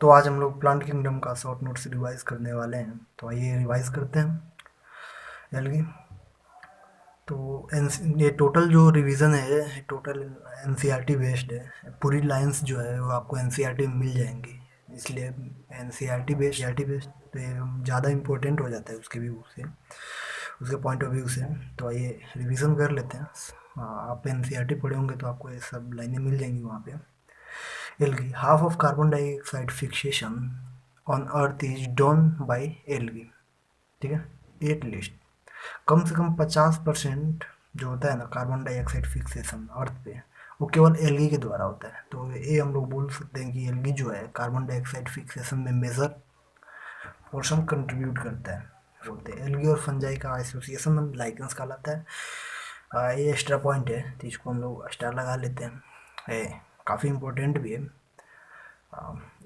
तो आज हम लोग प्लांट किंगडम का शॉर्ट नोट्स रिवाइज करने वाले हैं। तो आइए रिवाइज करते हैं एल्गी। तो ये टोटल जो रिवीजन है टोटल एनसीईआरटी बेस्ड है। पूरी लाइंस जो है वो आपको एनसीईआरटी में मिल जाएंगी, इसलिए एनसीईआरटी बेस्ड तो ये ज़्यादा इम्पोर्टेंट हो जाता है उसके व्यू से, उसके पॉइंट ऑफ व्यू से। तो आइए रिवीजन कर लेते हैं। आप एनसीईआरटी पढ़े होंगे तो आपको ये सब लाइनें मिल जाएंगी वहाँ पे। Algae. Half of carbon dioxide fixation on Earth is done by algae. ठीक है, एट लिस्ट कम से कम 50% जो होता है ना कार्बन डाइऑक्साइड फिक्सेशन अर्थ पे, वो केवल एल्गी के द्वारा होता है। तो ये हम लोग बोल सकते हैं कि एल्गी जो है कार्बन डाइऑक्साइड फिक्सेशन में मेजर पोर्शन कंट्रीब्यूट करता है। बोलते हैं एल्गी और फंजाई का एसोसिएशन हम लाइकेंस कहलाता है। ये एक्स्ट्रा पॉइंट है तो इसको हम लोग स्टार लगा लेते हैं। ये काफ़ी इंपॉर्टेंट भी है।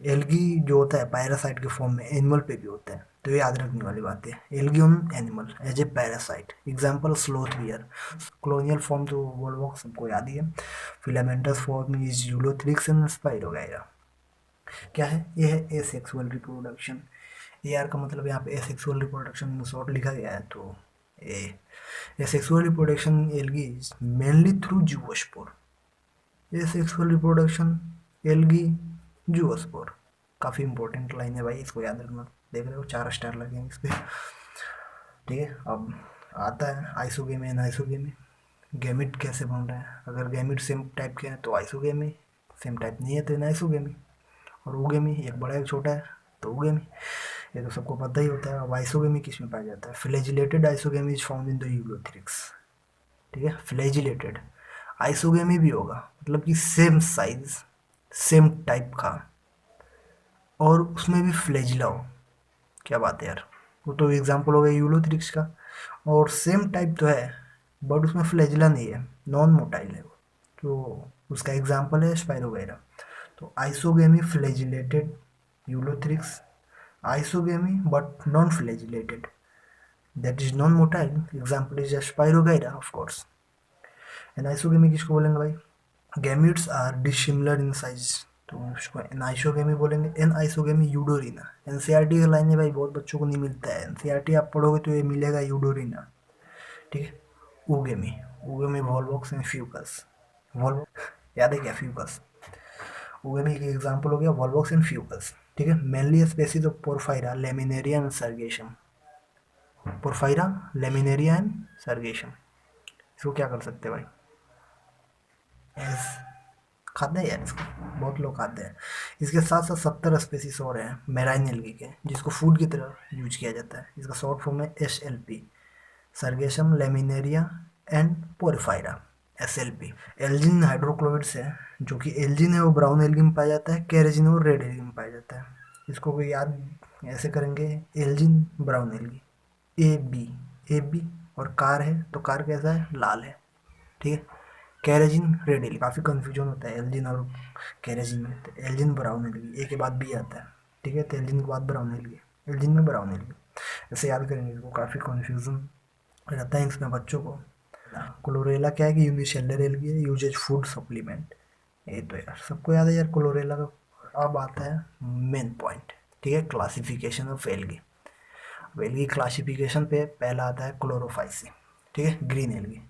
एल्गी जो होता है पैरासाइट के फॉर्म में एनिमल पे भी होता है, तो ये याद रखने वाली बात है। Algae on animal as a parasite, example sloth bear. Colonial form तो वोल्वॉक सबको याद ही है। Filamentous form is Ulothrix and Spirogyra. क्या है ये? है एसेक्सुअल रिप्रोडक्शन। ए आर का मतलब यहाँ पे एसेक्सुअल रिप्रोडक्शन शॉर्ट लिखा गया है। तो a asexual reproduction algae is mainly through zoospore. Asexual reproduction algae zoospore. काफ़ी इंपॉर्टेंट लाइन है भाई, इसको याद रखना। देख रहे हो 4 स्टार लगे हैं इस पे। ठीक है, अब आता है आइसोगेमी एंड आइसोगेमी। गैमिट कैसे बन रहा है? अगर गैमिट सेम टाइप के हैं तो आइसोगेमी, सेम टाइप नहीं है तो एनाइसोगेमी। और ओगेमी एक बड़ा एक छोटा है तो ओगेमी, ये तो सबको पता ही होता है। अब आइसोगेमी किस में पाया जाता है? Flagellated isogamy is found in the Ulothrix. ठीक है, फ्लैजिलेटेड आइसोगेमी भी होगा, मतलब कि सेम साइज सेम टाइप का और उसमें भी फ्लैजिला हो। क्या बात है यार, वो तो एग्जाम्पल हो गया यूलोथ्रिक्स का। और सेम टाइप तो है बट उसमें फ्लैजिला नहीं है, नॉन मोटाइल है वो। तो उसका एग्जाम्पल है स्पाइरोगैरा। तो isogamy flagellated ulothrix, isogamy but non flagellated that is non motile, example is spirogyra of course. And isogamy किसको बोलेंगे भाई? Gametes are dissimilar in size, तो उसको एनाइसोगेमी बोलेंगे। An isogamy eudorina. एनसीईआरटी का लाइन है भाई, बहुत बच्चों को नहीं मिलता है। एनसीईआरटी आप पढ़ोगे तो ये मिलेगा यूडोरिना। ठीक है, ऊगेमी, ऊगेमी वॉल्वॉक्स एंड फ्यूकस। वॉल्व याद है क्या? फ्यूकस ऊगेमी के एग्जाम्पल हो गया वॉल्वॉक्स एंड फ्यूकस। ठीक है, mainly species of porphyra, laminaria and sargassum. Porphyra, laminaria and sargassum, इसको क्या कर सकते हैं भाई? एस खाते हैं यार इसको, बहुत लोग खाते हैं। इसके साथ साथ 70 स्पेसीज और हैं मेराइन एल्गी के, जिसको फूड की तरह यूज किया जाता है। इसका शॉर्ट फॉर्म है SLP, sargassum laminaria and porphyra, SLP। Algin hydrocolloids है, जो कि एल्जिन है वो ब्राउन एल्गी में पाया जाता है, कैरेजिन वो रेड एल्गी में पाया जाता है। इसको कोई याद ऐसे करेंगे, एल्जिन ब्राउन एल्गी, AB और कार है तो कार कैसा है? लाल है। ठीक है, कैरेजिन रेड एल्गी, काफ़ी कन्फ्यूजन होता है एल्जिन और कैरेजिन में। तो एल्जिन ब्राउन एल्गी, ए के बाद बी आता है। ठीक है, तो एल्जिन के बाद ब्राउन एल्गी, एल्जिन में ब्राउन एल्गी, ऐसे याद करेंगे इसको। काफ़ी कन्फ्यूजन रहता है इसमें बच्चों को। क्लोरेला क्या है कि यूनिसेलुलर एल्गी है, यूज एज फूड सप्लीमेंट। ये तो यार सबको याद है यार क्लोरेला का। अब आता है मेन पॉइंट। ठीक है, क्लासिफिकेशन ऑफ एल्गी। अब एल्गी क्लासिफिकेशन पे पहला आता है क्लोरोफाइसी। ठीक है, ग्रीन एल्गी,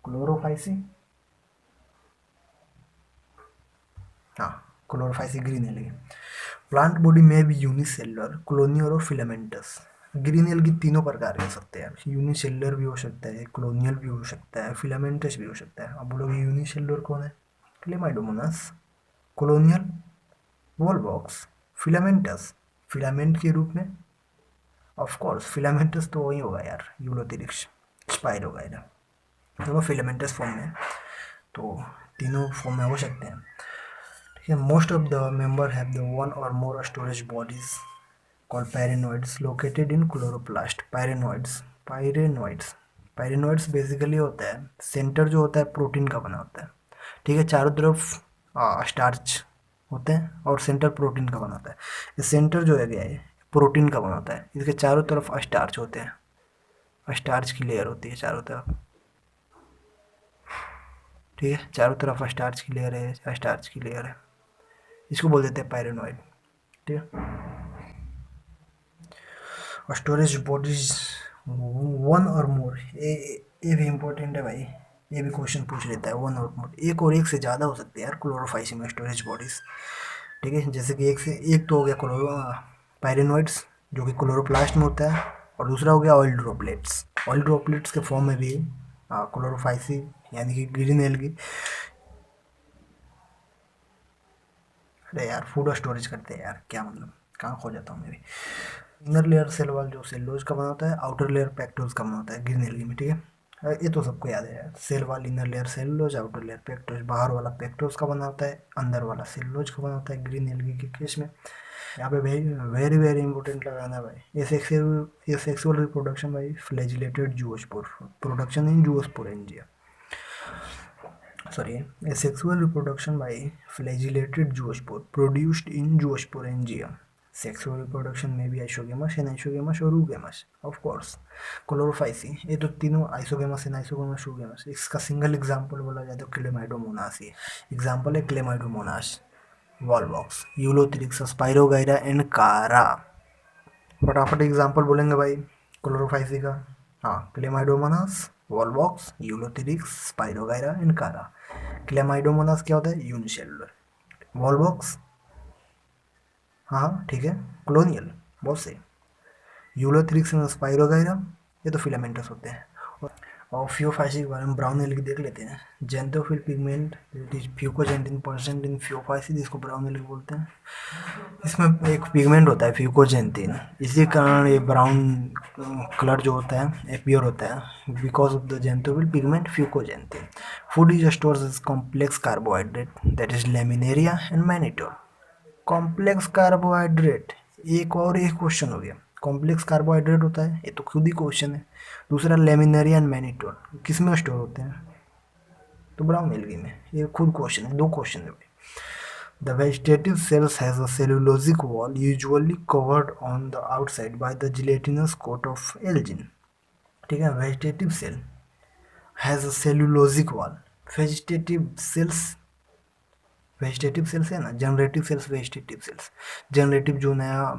क्लोरोफाइसी। हाँ, Chlorophyceae green algae. Plant body में भी यूनिसेलुलर, कॉलोनियल और फिलामेंटस। ग्रीन एल्गी तीनों प्रकार के हो सकते हैं, यूनिसेलुलर भी हो सकता है, कॉलोनियल भी हो सकता है, फिलामेंटस भी हो सकता है। अब बोलोगे यूनिसेलुलर कौन है? Chlamydomonas. Colonial wallbox. Filamentous filament के रूप में, ऑफ कोर्स फिलामेंटस तो वही होगा यार, यूलोथेरिक्स, स्पाइरोगाइरा, दोनों फिलामेंटस फॉर्म में। तो तीनों फॉर्म में हो सकते हैं। ठीक है, most of the member have the one or more storage bodies called pyrenoids located in chloroplast। pyrenoids pyrenoids basically होता है, सेंटर जो होता है प्रोटीन का बना होता है। ठीक है, चारों तरफ स्टार्च होते हैं और सेंटर प्रोटीन का बना होता है। ये सेंटर जो है गया है प्रोटीन का बना होता है, इसके चारों तरफ स्टार्च होते हैं, स्टार्च की लेयर होती है चारों तरफ। ठीक है, चारों तरफ स्टार्च की लेयर है, स्टार्च की लेयर है। इसको बोल देते हैं पायरेनॉइड। ठीक है। और स्टोरेज बॉडीज वन और मोर, ये भी इम्पोर्टेंट है भाई, ये भी क्वेश्चन पूछ लेता है। वन और मोर, एक और एक से ज़्यादा हो सकते हैं यार क्लोरोफाइसिन में स्टोरेज बॉडीज। ठीक है, जैसे कि एक से एक तो हो गया क्लोरो पायरेनॉइड्स जो कि क्लोरोप्लास्ट में होता है, और दूसरा हो गया ऑयल ड्रॉपलेट्स। ऑयल ड्रॉपलेट्स के फॉर्म में भी क्लोरोफाइसिन यानी कि ग्रीन एल्गी। अरे यार फूड स्टोरेज करते हैं यार, क्या मतलब, कहाँ खो जाता हूँ मैं भी। इनर लेयर सेल वाल जो सेलुलोज का बना होता है, आउटर लेयर पेक्टोज का बना होता है ग्रीन एल्गी में। ठीक है, ये तो सबको याद है यार, cell wall inner layer cellulose, outer layer pectose. बाहर वाला पेक्टोज का बना होता है, अंदर वाला सेलुलोज का बना होता है ग्रीन एल्गी के केस में। यहाँ पे वेरी वेरी वेरी इंपॉर्टेंट लगाना भाई, ये सेक्सुअल रिप्रोडक्शन भाई flagellated zoospore, production in zoosporangia, sorry, a sexual reproduction by flagellated zoospore produced in zoosporangia. Sexual reproduction में भी आइसोगेमस, एनाइसोगेमस और ऊगेमस, ऑफ कोर्स क्लोरोफाइसी, ये तो तीनों आइसोगेमस, एनाइसोगेमस, ऊगेमस। इसका सिंगल एग्जांपल बोला जाए तो क्लेमाइडोमोनास ही एग्जांपल है, Chlamydomonas, wallbox, Ulothrix, spirogyra and कारा। फटाफट एग्जांपल बोलेंगे भाई क्लोरोफाइसी का। हाँ, Chlamydomonas, wallbox, Ulothrix, spirogyra and कारा। क्लेमाइडोमोनास क्या होता है? यूनिसेलुलर। वॉलबॉक्स, हाँ ठीक है, कॉलोनियल, बहुत सही। यूलोथ्रिक्स एंड स्पाइरोगाइरा, ये तो फिलामेंटस होते हैं। और फियोफाइसी के बारे में ब्राउन एल्गी देख लेते हैं। Xanthophyll pigment it is fucoxanthin percent in phaeophyceae, जिसको ब्राउन एल्गी बोलते हैं। इसमें एक पिगमेंट होता है फ्यूकोजेंटिन, इसी कारण ये ब्राउन कलर जो होता है एपियर होता है, because of the xanthophyll pigment fucoxanthin. Food is stores as complex carbohydrate that is laminarin and mannitol. Complex carbohydrate, एक और एक क्वेश्चन हो गया। कॉम्प्लेक्स कार्बोहाइड्रेट होता है, ये तो खुद ही क्वेश्चन है। दूसरा लेमिनेरिया एंड मैनिटोल किस में स्टोर होते हैं? तो ब्राउन एल्गी में, ये खुद क्वेश्चन है, दो क्वेश्चन है भाई। The vegetative cells has a cellulosic wall usually covered on the outside by the gelatinous coat of elgin. ठीक है, vegetative cell has a cellulosic wall. Vegetative cells, vegetative cells है ना, generative cells, vegetative cells. Generative जो नया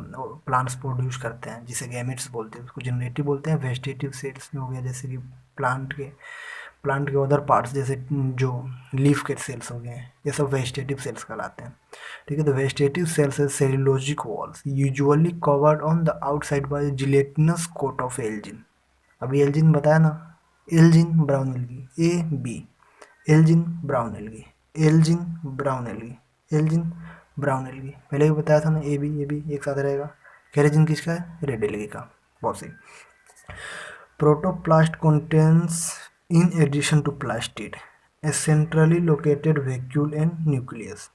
plants produce करते हैं जिसे gametes बोलते हैं उसको जनरेटिव बोलते हैं। वेजिटेटिव सेल्स में हो गया जैसे कि प्लांट के अदर पार्ट्स, जैसे जो लीफ के सेल्स हो गए हैं, ये सब वेजिटेटिव सेल्स कहलाते हैं। ठीक है, तो वेजिटेटिव सेल्स है cellulosic walls usually covered on the outside by gelatinous coat of algin. अभी एल्जिन बताया ना, algin brown algae, A B, algin brown algae, algin brown algae, algin brown algae. पहले भी बताया था ना, ए बी एक साथ रहेगा। केराटिन किसका है? रेड एल्गी का, बहुत सही। Protoplast contains in addition to plastid a centrally located vacuole and nucleus।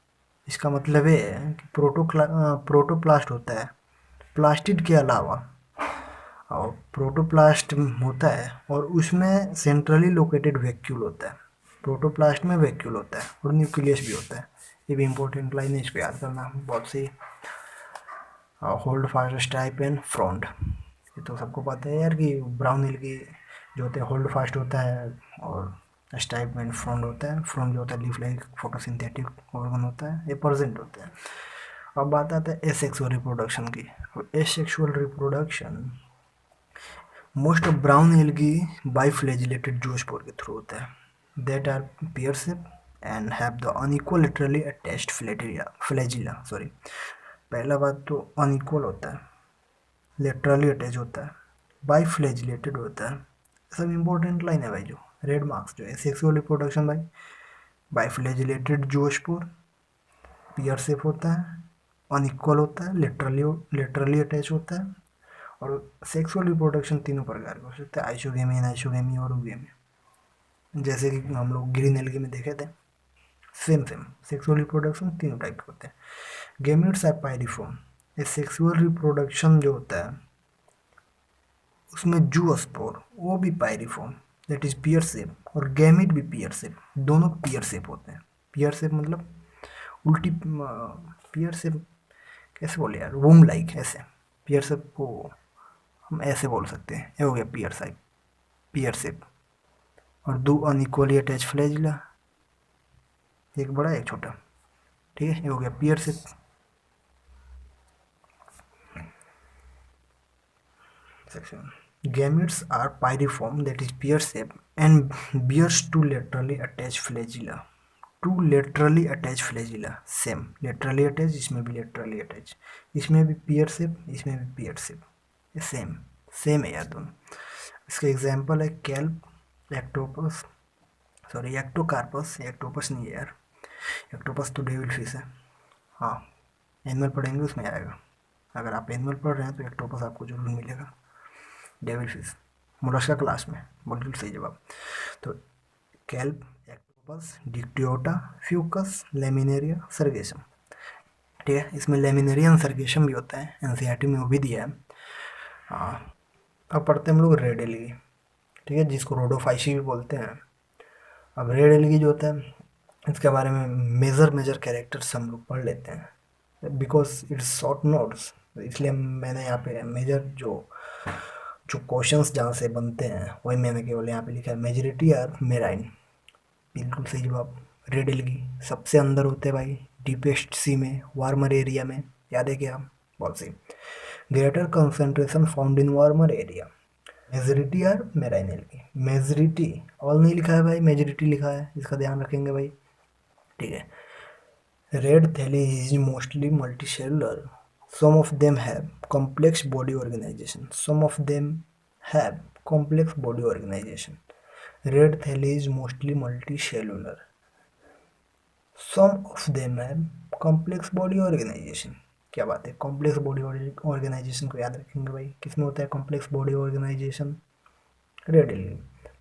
इसका मतलब ये है कि प्रोटोप्लास्ट होता है प्लास्टिड के अलावा, और प्रोटोप्लास्ट होता है और उसमें सेंट्रली लोकेटेड वैक्यूल होता है। प्रोटोप्लास्ट में वैक्यूल होता है और न्यूक्लियस भी होता है। ये भी इंपॉर्टेंट लाइन है, इसको याद करना बहुत सही। Hold fast stipe and frond, ये तो सबको पता है यार कि ब्राउन एल्गी जो होते हैं होल्ड फास्ट होता है, और स्टाइप एंड फ्रॉन्ड होता है। फ्रॉन्ड जो होता है लीफ लाइक फोटोसिंथेटिक ऑर्गन होता है, ये प्रेजेंट होते हैं। अब बात आता है एसेक्सुअल रिप्रोडक्शन की। Asexual reproduction most of brown algae biflagellated zoospore के थ्रू होता है that are pear shape and have the unequal laterally attached flagella. Sorry, पहला बात तो अनइक्वल होता है, लेटरली अटैच होता है, बाइफ्लैजिलेटेड होता है। सब इंपॉर्टेंट लाइन है भाई, जो रेड मार्क्स जो है। सेक्सुअल रिप्रोडक्शन भाई बाइफ्लैजिलेटेड जूस्पोर, पेयर शेप होता है, अनइक्वल होता है, लेटरली अटैच होता है। और सेक्सुअल रिप्रोडक्शन तीनों प्रकार के हो सकते हैं, आइसोगेमी, एनाइसोगेमी और ऊगेमी, जैसे कि हम लोग ग्रीन एल्गी में देखे थे। सेम सेक्सुअल रिप्रोडक्शन तीनों टाइप के होते हैं। गेमेट्स आर पायरिफॉर्म, ये सेक्सुअल रिप्रोडक्शन जो होता है उसमें जूस्पोर वो भी पायरिफॉर्म दैट इज पियर शेप, और गैमिट भी पियर शेप, दोनों पियर शेप होते हैं। पियर शेप मतलब उल्टी, पियर शेप कैसे बोले यार, वूम लाइक, ऐसे पियर शेप को हम ऐसे बोल सकते हैं, ये हो गया पियर शेप। और दो अनइक्वली अटैच फ्लैजिला, एक बड़ा एक छोटा। ठीक है, ये हो गया pear ship. Section gametes are pyriform, that is pear shape, and bears two laterally attached flagella, two laterally attach flagella, same laterally attach, इसमें भी लेटरली अटैच, इसमें भी पियर शेप, इसमें भी पियर शेप, ये सेम सेम है यार दोनों। इसका एग्जांपल है कैल्प, एक्टोपस, सॉरी एक्टोकार्पस, एक्टोपस नहीं है यार, एक्टोपस तो डेविल फिश है। हाँ, एनिमल पढ़ेंगे उसमें आएगा, अगर आप एनिमल पढ़ रहे हैं तो एक्टोपस आपको जरूर मिलेगा, डेविल फिश मोलस्का क्लास में, बिल्कुल सही जवाब। तो कैल्प, एक्टोपस, डिक्टियोटा, फ्यूकस, लेमिनेरिया, सर्गेसम। ठीक है, इसमें लेमिनेरियन सर्गेसम भी होता है, एनसीईआरटी में वो भी दिया है। हाँ, अब पढ़ते हैं हम लोग रेड एल्गी, ठीक है, जिसको रोडोफाइसी भी बोलते हैं। अब रेड एल्गी जो होता है, इसके बारे में मेजर मेजर कैरेक्टर्स हम लोग पढ़ लेते हैं, बिकॉज इट्स शॉर्ट नोट्स, इसलिए मैंने यहाँ पे मेजर जो जो क्वेश्चंस जहाँ से बनते हैं वही मैंने केवल यहाँ पे लिखा है। मेजोरिटी आर मेराइन, बिल्कुल सही जवाब। रेड एल्गी सबसे अंदर होते हैं भाई, डीपेस्ट सी में, वार्मर एरिया में, याद है क्या? बहुत सही। Greater concentration found in warmer area. Majority are marine algae, majority all नहीं लिखा है भाई, मेजोरिटी लिखा है, इसका ध्यान रखेंगे भाई, ठीक है। रेड थैली is mostly multicellular. Some of them have complex body organization. Some of them have complex body organization. Red thelly is mostly multicellular. Some of them have complex body organization. क्या बात है, कॉम्प्लेक्स बॉडी ऑर्गेनाइजेशन को याद रखेंगे भाई, किसमें होता है complex body organization? Red algae.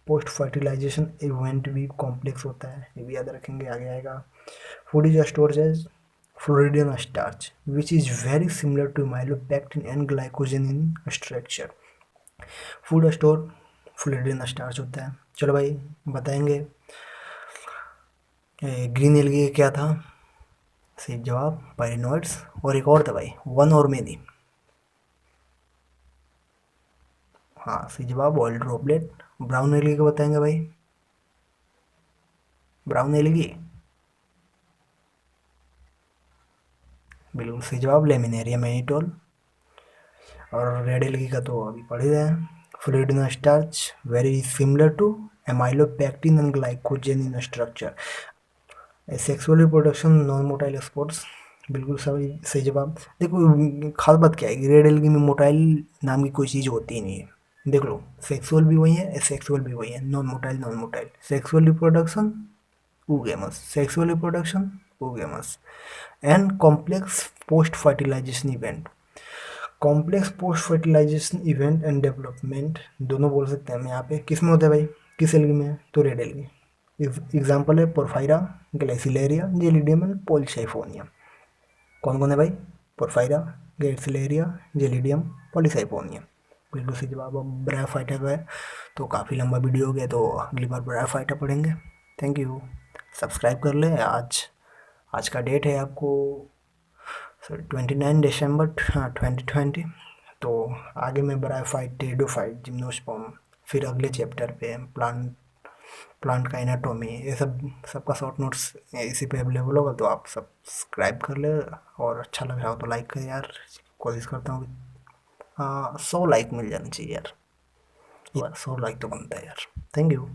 Post fertilization event भी कॉम्प्लेक्स होता है, ये भी याद रखेंगे, आगे आएगा। Food is stored as Floridian starch, which is very similar to myelopectin and glycogen in structure. Food store floridean starch होता है। चलो भाई बताएंगे ग्रीन एल्गी क्या था? सही जवाब पाइरिनोइड्स, और एक और था भाई, वन और मेनी। हाँ सही जवाब ऑयल ड्रॉपलेट। ब्राउन एल्गी को बताएंगे भाई, ब्राउन एल्गी, बिल्कुल सही जवाब लेमिनेरिया मैनिटोल। और रेड एल्गी का तो अभी पढ़ ही रहे हैं, floridean starch very similar to amylopectin and glycogen in structure. Sexual reproduction non motile sports, बिल्कुल सही सही जवाब। देखो खास बात क्या है कि रेड एल्गी में मोटाइल नाम की कोई चीज़ होती ही नहीं है, देख लो, सेक्सुअल भी वही है, एसेक्सुअल भी वही है, non motile non motile. Sexual reproduction oogamous, sexual reproduction oogamous, and complex post fertilization event। Complex post fertilization event and development दोनों बोल सकते हैं हम यहाँ पे, किस में होता है भाई, किस एल्गी में? तो रेड एल्गी। एग्जाम्पल है पोरफायरा, ग्लाइसिलेरिया, जेलिडियम एंड पॉलीसाइफोनियम। कौन कौन है भाई? पोरफायरा, ग्लाइसिलेरिया, जेलिडियम, पॉलीसाइफोनियम, बिल्कुल सही जवाब। अब ब्रायोफाइटा का है, तो काफ़ी लंबा वीडियो हो गया, तो अगली बार ब्रायोफाइटा पढ़ेंगे। थैंक यू, सब्सक्राइब कर ले। आज का डेट है आपको सॉरी 29 दिसंबर 2020। तो आगे मैं ब्रायोफाइट, टेरिडोफाइट, जिम्नोस्पर्म, फिर अगले चैप्टर पे प्लांट का एनाटॉमी, ये सबका शॉर्ट नोट्स इसी पे अवेलेबल होगा, तो आप सब्सक्राइब कर ले, और अच्छा लग रहा हो तो लाइक कर यार, कोशिश करता हूँ 100 लाइक मिल जाना चाहिए यार, 100 लाइक तो बनता है यार। Thank you.